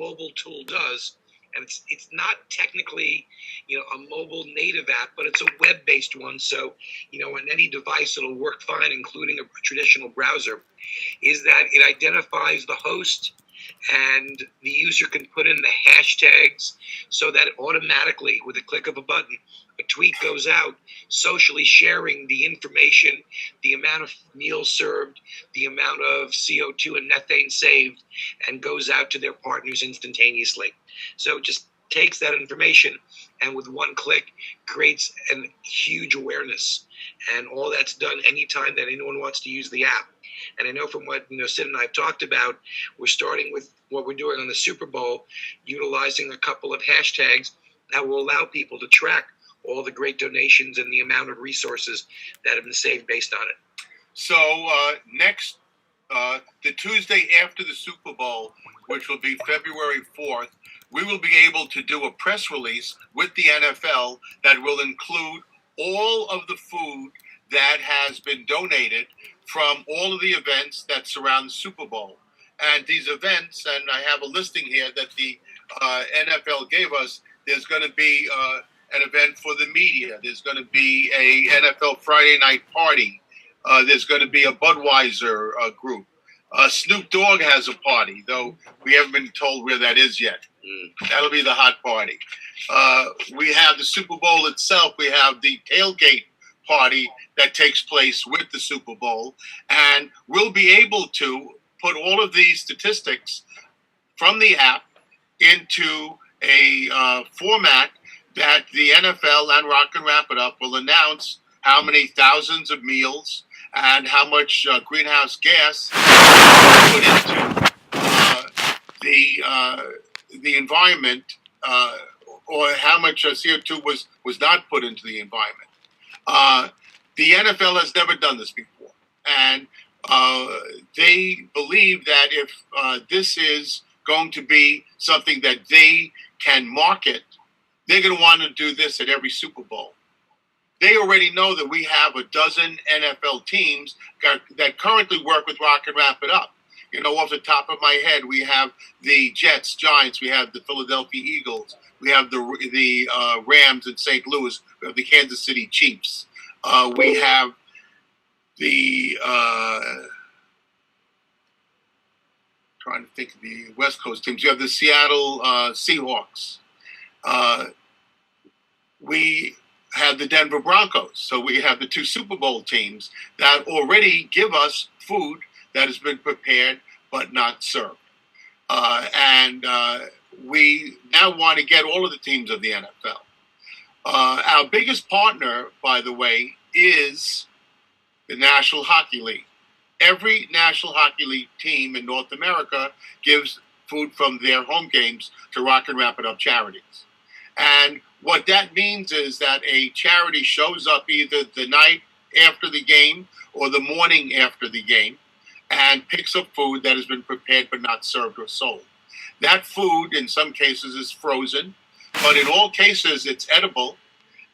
mobile tool does. And it's not technically, a mobile native app, but it's a web-based one. So, on any device, it'll work fine, including a traditional browser. Is that it identifies the host, and the user can put in the hashtags so that automatically, with a click of a button, a tweet goes out socially sharing the information, the amount of meals served, the amount of CO2 and methane saved, and goes out to their partners instantaneously. So it just takes that information and with one click creates a huge awareness. And all that's done anytime that anyone wants to use the app. And I know from what Sid and I have talked about, we're starting with what we're doing on the Super Bowl, utilizing a couple of hashtags that will allow people to track all the great donations and the amount of resources that have been saved based on it. So the Tuesday after the Super Bowl, which will be February 4th, we will be able to do a press release with the NFL that will include all of the food that has been donated from all of the events that surround the Super Bowl. And these events, and I have a listing here that the NFL gave us, there's going to be an event for the media. There's going to be a NFL Friday night party. There's going to be a Budweiser group. Snoop Dogg has a party, though we haven't been told where that is yet. That'll be the hot party. We have the Super Bowl itself. We have the tailgate party that takes place with the Super Bowl. And we'll be able to put all of these statistics from the app into a format that the NFL and Rock and Wrap It Up will announce how many thousands of meals and how much greenhouse gas put into the environment, or how much CO2 was not put into the environment. The NFL has never done this before, and they believe that if this is going to be something that they can market, they're going to want to do this at every Super Bowl. They already know that we have a dozen NFL teams that currently work with Rock and Wrap It Up. Off the top of my head, we have the Jets, Giants, we have the Philadelphia Eagles, we have the Rams in St. Louis, we have the Kansas City Chiefs, we have the trying to think of the West Coast teams. You have the Seattle Seahawks. We have the Denver Broncos. So we have the two Super Bowl teams that already give us food that has been prepared but not served. And we now want to get all of the teams of the NFL. Our biggest partner, by the way, is the National Hockey League. Every National Hockey League team in North America gives food from their home games to Rock and Wrap It Up charities. And what that means is that a charity shows up either the night after the game or the morning after the game and picks up food that has been prepared but not served or sold. That food, in some cases, is frozen, but in all cases, it's edible,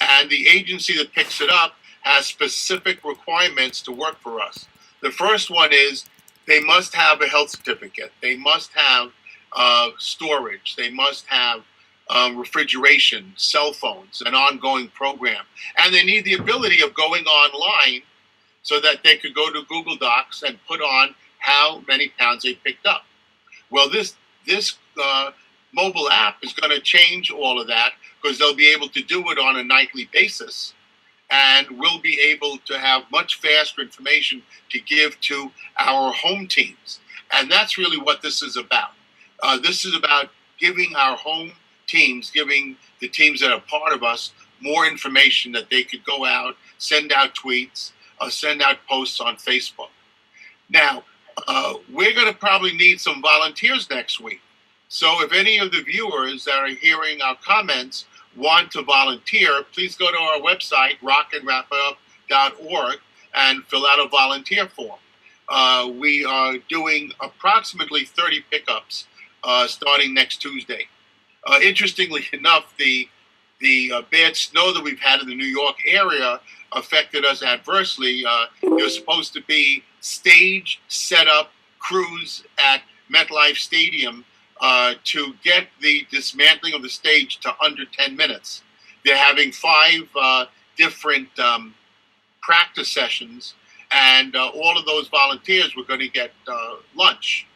and the agency that picks it up has specific requirements to work for us. The first one is they must have a health certificate. They must have storage. They must have refrigeration, cell phones, an ongoing program. And they need the ability of going online so that they could go to Google Docs and put on how many pounds they picked up. Well, this mobile app is going to change all of that because they'll be able to do it on a nightly basis. And we'll be able to have much faster information to give to our home teams. And that's really what this is about. This is about giving our home teams, giving the teams that are part of us more information that they could go out, send out tweets, send out posts on Facebook. Now, we're going to probably need some volunteers next week. So if any of the viewers that are hearing our comments want to volunteer, please go to our website, rockandwrapitup.org, and fill out a volunteer form. We are doing approximately 30 pickups starting next Tuesday. Interestingly enough, the bad snow that we've had in the New York area affected us adversely. There's supposed to be stage setup crews at MetLife Stadium to get the dismantling of the stage to under 10 minutes. They're having 5 different practice sessions, and all of those volunteers were going to get lunch.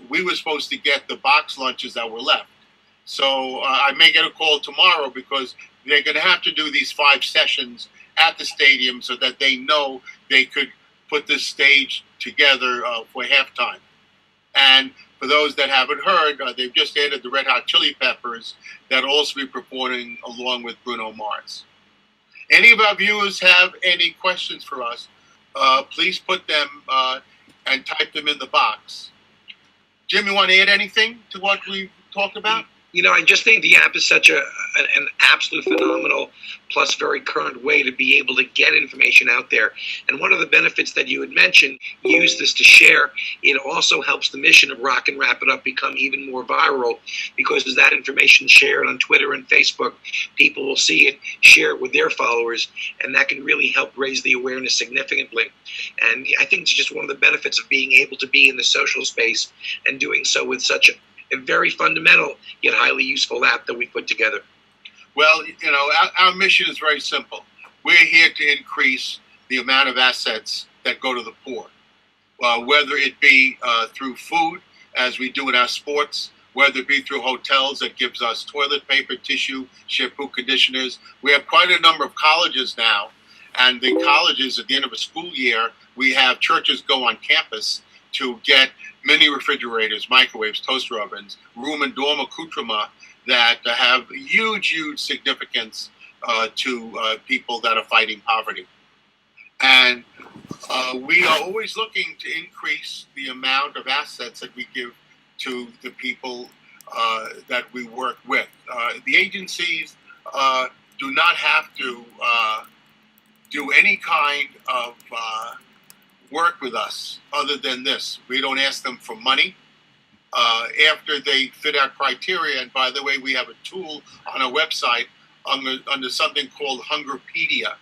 We were supposed to get the box lunches that were left. So I may get a call tomorrow because they're going to have to do these 5 sessions at the stadium so that they know they could put this stage together for halftime. And for those that haven't heard, they've just added the Red Hot Chili Peppers that will also be performing along with Bruno Mars. Any of our viewers have any questions for us, please put them and type them in the box. Jim, you want to add anything to what we talked about? I just think the app is such an absolute phenomenal plus very current way to be able to get information out there. And one of the benefits that you had mentioned, use this to share, it also helps the mission of Rock and Wrap It Up become even more viral, because as that information shared on Twitter and Facebook, people will see it, share it with their followers, and that can really help raise the awareness significantly. And I think it's just one of the benefits of being able to be in the social space and doing so with such a very fundamental yet highly useful app that we put together. Well, our mission is very simple. We're here to increase the amount of assets that go to the poor, whether it be through food, as we do in our sports, whether it be through hotels that gives us toilet paper, tissue, shampoo, conditioners. We have quite a number of colleges now, and the colleges at the end of a school year, we have churches go on campus to get mini refrigerators, microwaves, toaster ovens, room and dorm accoutrement that have huge, huge significance to people that are fighting poverty. And we are always looking to increase the amount of assets that we give to the people that we work with. The agencies do not have to do any kind of work with us other than this. We don't ask them for money. After they fit our criteria, and by the way, we have a tool on our website under something called Hungerpedia.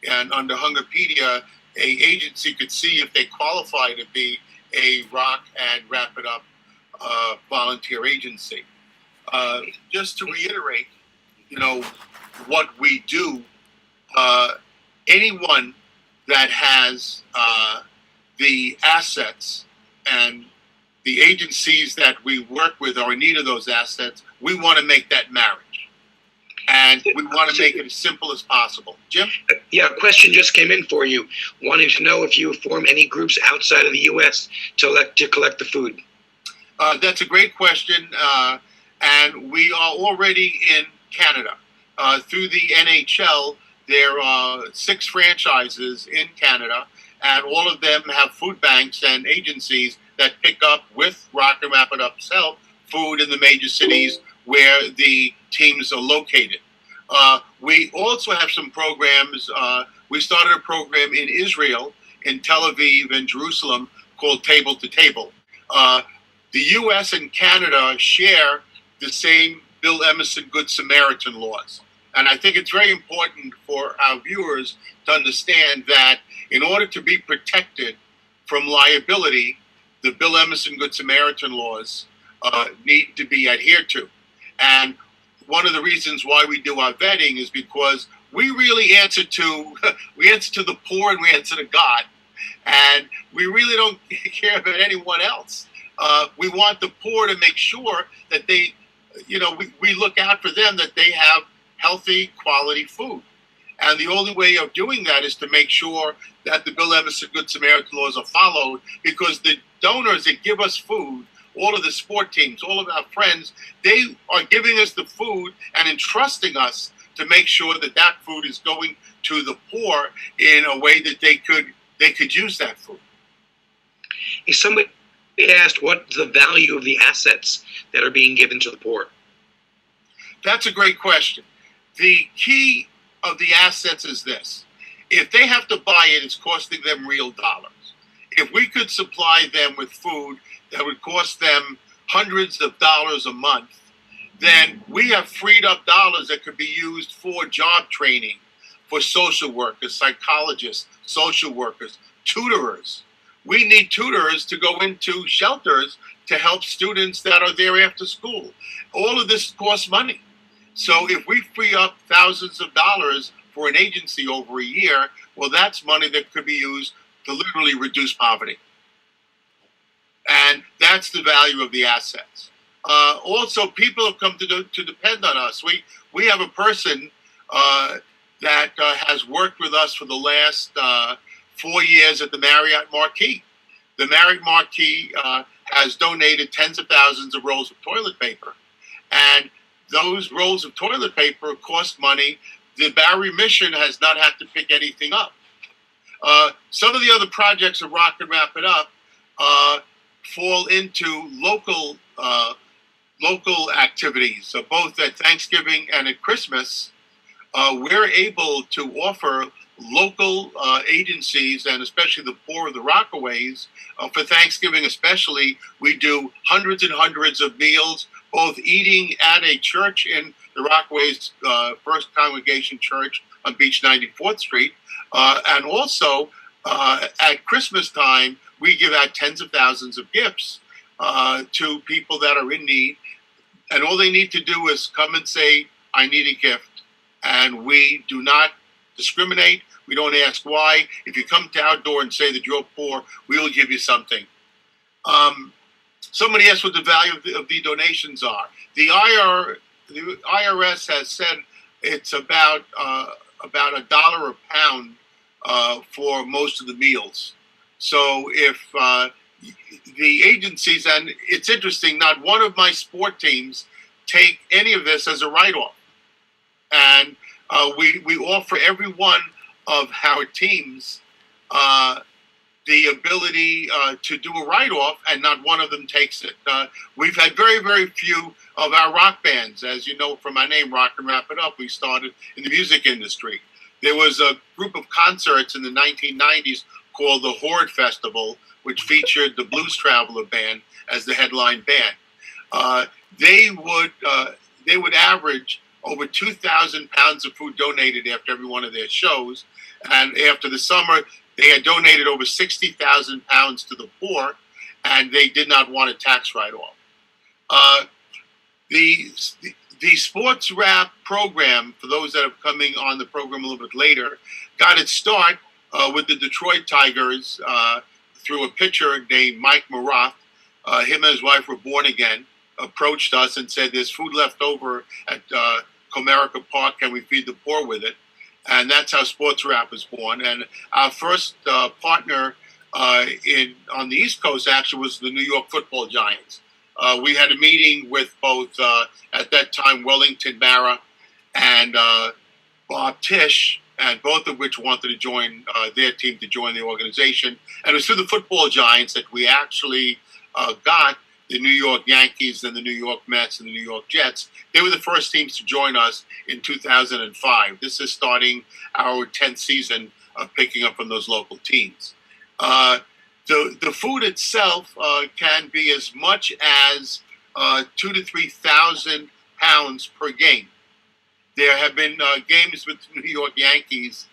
And under Hungerpedia, a agency could see if they qualify to be a Rock and Wrap It Up volunteer agency. Just to reiterate, what we do, anyone that has the assets and the agencies that we work with are in need of those assets, we want to make that marriage. And we want to make it as simple as possible. Jim? Yeah, a question just came in for you, wanting to know if you form any groups outside of the U.S. to collect the food. That's a great question. And we are already in Canada. Through the NHL, there are 6 franchises in Canada, and all of them have food banks and agencies that pick up with Rock and Wrap It Up self food in the major cities where the teams are located. We also have some programs. We started a program in Israel, in Tel Aviv and Jerusalem called Table to Table. The U.S. and Canada share the same Bill Emerson Good Samaritan laws. And I think it's very important for our viewers to understand that in order to be protected from liability, the Bill Emerson Good Samaritan laws need to be adhered to. And one of the reasons why we do our vetting is because we really answer to the poor and we answer to God. And we really don't care about anyone else. We want the poor to make sure that they, we look out for them, that they have healthy, quality food. And the only way of doing that is to make sure that the Bill Emerson Good Samaritan laws are followed, because the donors that give us food, all of the sport teams, all of our friends, they are giving us the food and entrusting us to make sure that that food is going to the poor in a way that they could use that food. If somebody asked what's the value of the assets that are being given to the poor? That's a great question. The key of the assets is this. If they have to buy it, it's costing them real dollars. If we could supply them with food that would cost them hundreds of dollars a month, then we have freed up dollars that could be used for job training, for social workers, psychologists, social workers, tutorers. We need tutors to go into shelters to help students that are there after school. All of this costs money. So if we free up thousands of dollars for an agency over a year, well, that's money that could be used to literally reduce poverty. And that's the value of the assets. Also, people have come to depend on us. We have a person that has worked with us for the last 4 years at the Marriott Marquis. The Marriott Marquis has donated tens of thousands of rolls of toilet paper. And those rolls of toilet paper cost money. The Bowery Mission has not had to pick anything up. Some of the other projects of Rock and Wrap It Up fall into local activities, both at Thanksgiving and at Christmas. We're able to offer local agencies, and especially the poor of the Rockaways, for Thanksgiving especially, we do hundreds and hundreds of meals, both eating at a church in the Rockaways First Congregation Church on Beach 94th Street, and also at Christmas time, we give out tens of thousands of gifts to people that are in need. And all they need to do is come and say, I need a gift. And we do not discriminate. We don't ask why. If you come to our door and say that you're poor, we will give you something. Somebody asked what the value of the donations are. The IRS has said it's about $1 a pound for most of the meals. So if the agencies, and it's interesting, not one of my sport teams take any of this as a write-off. And we offer every one of our teams the ability to do a write-off, and not one of them takes it. We've had very, very few of our rock bands. As you know from my name, Rock and Wrap It Up, we started in the music industry. There was a group of concerts in the 1990s called the Horde Festival, which featured the Blues Traveler Band as the headline band. They would average over 2,000 pounds of food donated after every one of their shows. And after the summer, they had donated over 60,000 pounds to the poor, and they did not want a tax write-off. The sports wrap program, for those that are coming on the program a little bit later, got its start with the Detroit Tigers through a pitcher named Mike Maroth. Him and his wife were born again, approached us and said, there's food left over at Comerica Park, can we feed the poor with it? And that's how Sports Wrap was born. And our first partner on the East Coast actually was the New York Football Giants. We had a meeting with both, at that time, Wellington Mara and Bob Tisch, and both of which wanted to join their team to join the organization. And it was through the Football Giants that we actually got the New York Yankees and the New York Mets and the New York Jets. They were the first teams to join us in 2005. This is starting our 10th season of picking up from those local teams. The food itself can be as much as 2,000 to 3,000 pounds per game. There have been games with the New York Yankees,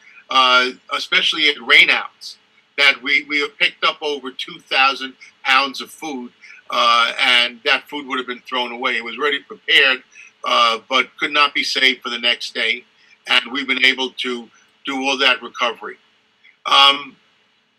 especially at rainouts, that we have picked up over 2,000 pounds of food, and that food would have been thrown away. It was already prepared, but could not be saved for the next day, and we've been able to do all that recovery.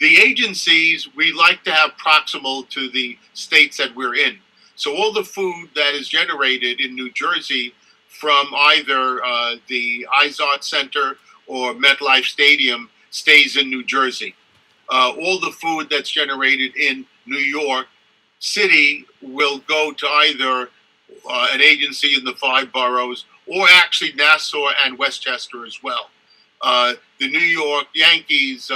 The agencies, we like to have proximal to the states that we're in. So all the food that is generated in New Jersey from either the Izod Center or MetLife Stadium stays in New Jersey. All the food that's generated in New York City will go to either an agency in the 5 boroughs or actually Nassau and Westchester as well. The New York Yankees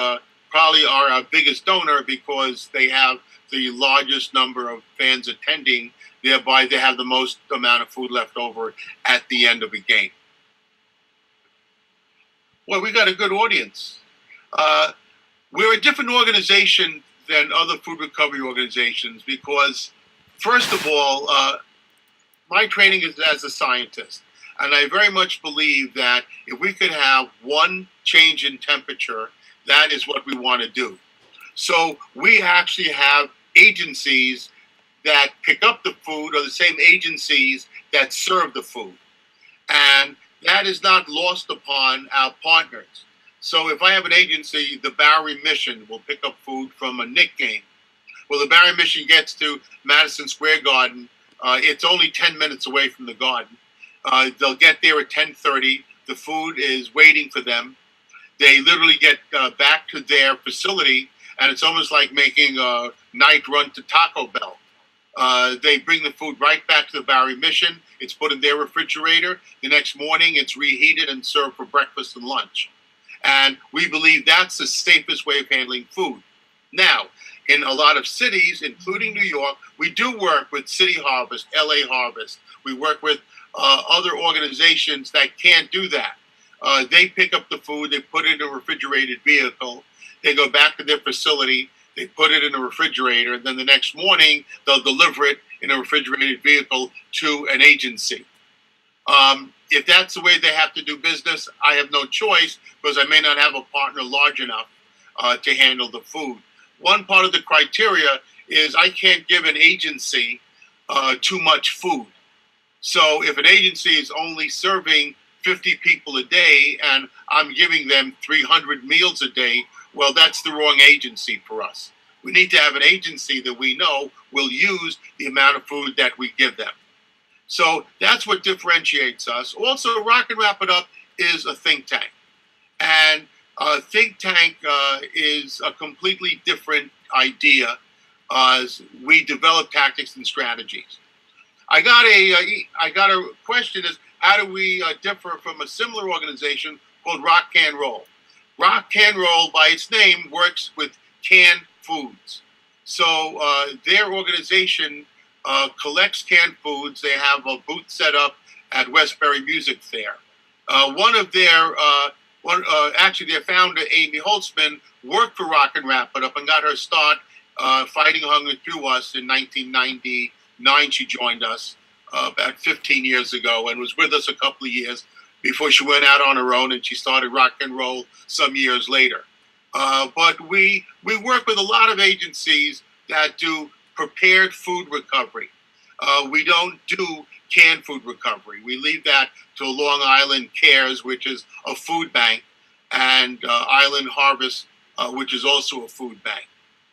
probably are our biggest donor because they have the largest number of fans attending. Thereby, they have the most amount of food left over at the end of a game. Well, we got a good audience. We're a different organization than other food recovery organizations because, first of all, my training is as a scientist. And I very much believe that if we could have one change in temperature, that is what we want to do. So we actually have agencies that pick up the food are the same agencies that serve the food. And that is not lost upon our partners. So if I have an agency, the Bowery Mission will pick up food from a Knick game. Well, the Bowery Mission gets to Madison Square Garden. It's only 10 minutes away from the garden. They'll get there at 10:30. The food is waiting for them. They literally get back to their facility, and it's almost like making a night run to Taco Bell. They bring the food right back to the Bowery Mission. It's put in their refrigerator. The next morning, it's reheated and served for breakfast and lunch. And we believe that's the safest way of handling food. Now, in a lot of cities, including New York, we do work with City Harvest, LA Harvest. We work with other organizations that can't do that. They pick up the food, they put it in a refrigerated vehicle, they go back to their facility, they put it in a refrigerator, and then the next morning they'll deliver it in a refrigerated vehicle to an agency. If that's the way they have to do business, I have no choice because I may not have a partner large enough to handle the food. One part of the criteria is I can't give an agency too much food. So if an agency is only serving 50 people a day and I'm giving them 300 meals a day, well, that's the wrong agency for us. We need to have an agency that we know will use the amount of food that we give them. So that's what differentiates us. Also, Rock and Wrap It Up is a think tank. And a think tank is a completely different idea as we develop tactics and strategies. I got a question is, how do we differ from a similar organization called Rock Can Roll? Rock Can Roll, by its name, works with canned foods. So their organization collects canned foods. They have a booth set up at Westbury Music Fair. Actually, their founder, Amy Holtzman, worked for Rock and Wrap It Up and got her start fighting hunger through us in 1999. She joined us about 15 years ago and was with us a couple of years before she went out on her own, and she started Rock and Roll some years later. But we work with a lot of agencies that do prepared food recovery. We don't do canned food recovery. We leave that to Long Island Cares, which is a food bank, and Island Harvest, which is also a food bank.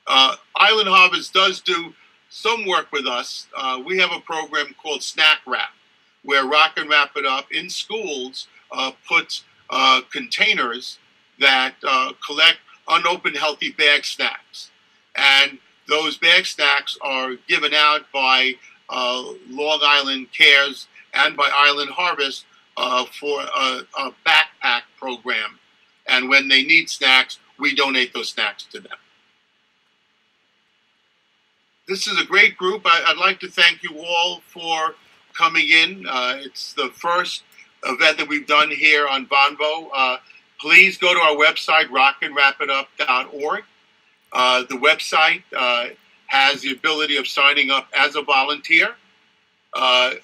Island Harvest does do some work with us. We have a program called Snack Wrap, where Rock and Wrap It Up in schools puts containers that collect unopened healthy bag snacks. And those bag snacks are given out by Long Island Cares and by Island Harvest for a backpack program. And when they need snacks, we donate those snacks to them. This is a great group. I'd like to thank you all for coming in. It's the first event that we've done here on Vonvo. Please go to our website, rockandwrapitup.org. The website has the ability of signing up as a volunteer.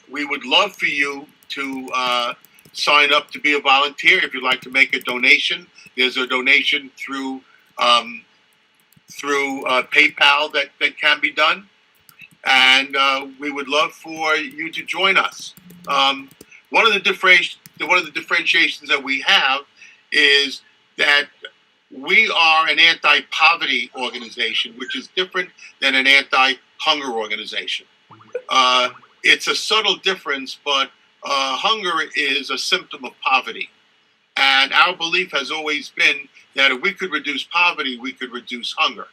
We would love for you to sign up to be a volunteer. If you'd like to make a donation, there's a donation through PayPal that can be done. And we would love for you to join us. One of the differentiations that we have is that we are an anti-poverty organization, which is different than an anti-hunger organization. It's a subtle difference, but hunger is a symptom of poverty. And our belief has always been that if we could reduce poverty, we could reduce hunger.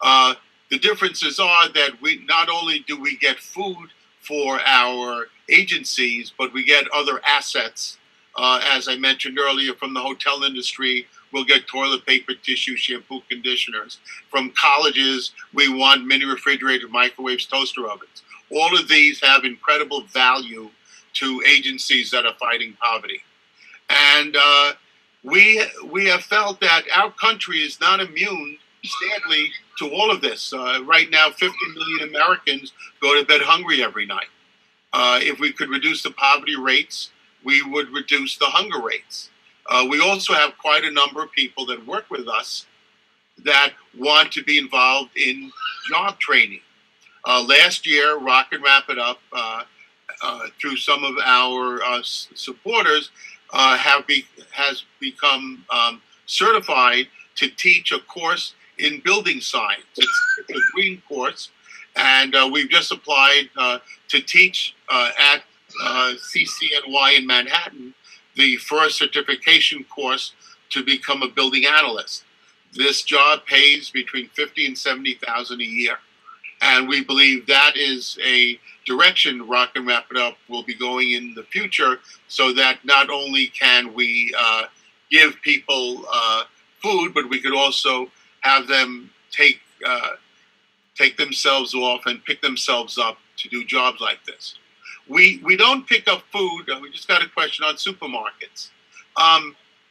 The differences are that we not only do we get food for our agencies, but we get other assets. As I mentioned earlier, from the hotel industry, we'll get toilet paper, tissue, shampoo, conditioners. From colleges, we want mini refrigerators, microwaves, toaster ovens. All of these have incredible value to agencies that are fighting poverty. And we have felt that our country is not immune, sadly, to all of this. Right now, 50 million Americans go to bed hungry every night. If we could reduce the poverty rates, we would reduce the hunger rates. We also have quite a number of people that work with us that want to be involved in job training. Last year, Rocket Wrap It Up, through some of our supporters, has become certified to teach a course in building science. It's a green course, and we've just applied to teach at CCNY in Manhattan the first certification course to become a building analyst. This job pays between $50,000 and $70,000 a year, and we believe that is a direction Rock and Wrap It Up will be going in the future, so that not only can we give people food, but we could also have them take themselves off and pick themselves up to do jobs like this. We don't pick up food. We just got a question on supermarkets.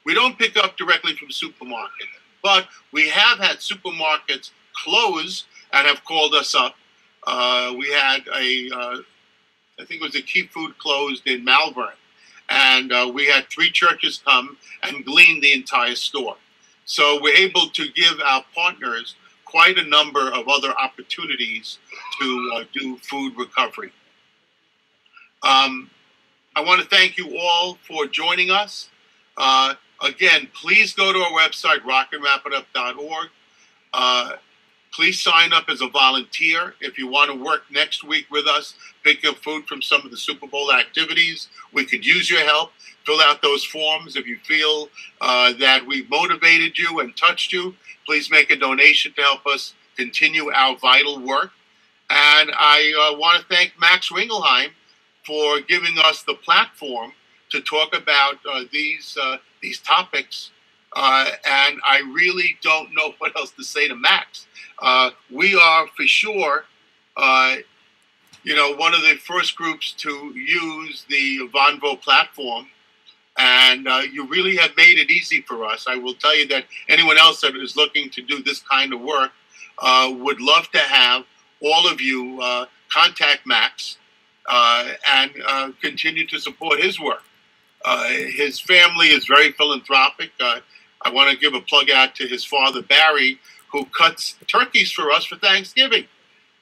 We don't pick up directly from supermarkets, but we have had supermarkets close and have called us up. We had I think it was a Key Food closed in Malvern, and we had 3 churches come and glean the entire store. So we're able to give our partners quite a number of other opportunities to do food recovery. I want to thank you all for joining us. Again, please go to our website, rockandwrapitup.org. Please sign up as a volunteer if you want to work next week with us, pick up food from some of the Super Bowl activities. We could use your help. Fill out those forms. If you feel that we've motivated you and touched you, please make a donation to help us continue our vital work. And I want to thank Max Ringelheim for giving us the platform to talk about these topics. And I really don't know what else to say to Max. We are for sure, one of the first groups to use the Vonvo platform, and you really have made it easy for us. I will tell you that anyone else that is looking to do this kind of work would love to have all of you contact Max and continue to support his work. His family is very philanthropic. I want to give a plug out to his father, Barry, who cuts turkeys for us for Thanksgiving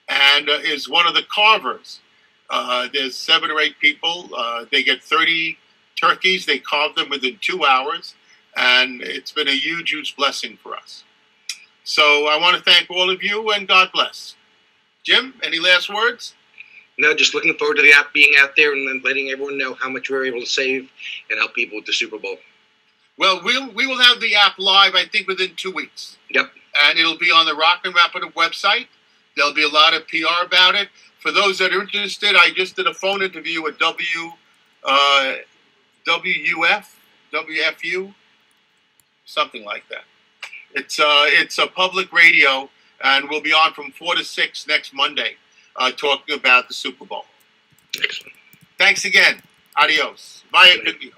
and is one of the carvers. There's 7 or 8 people. They get 30 turkeys. They carve them within 2 hours, and it's been a huge, huge blessing for us. So I want to thank all of you, and God bless. Jim, any last words? No, just looking forward to the app being out there and then letting everyone know how much we were able to save and help people with the Super Bowl. Well, we will have the app live, I think, within 2 weeks. Yep. And it'll be on the Rock and Wrap It Up website. There'll be a lot of PR about it. For those that are interested, I just did a phone interview with WFU, something like that. It's a public radio, and we'll be on from 4 to 6 next Monday, talking about the Super Bowl. Excellent. Thanks again. Adios. Vaya con Dios.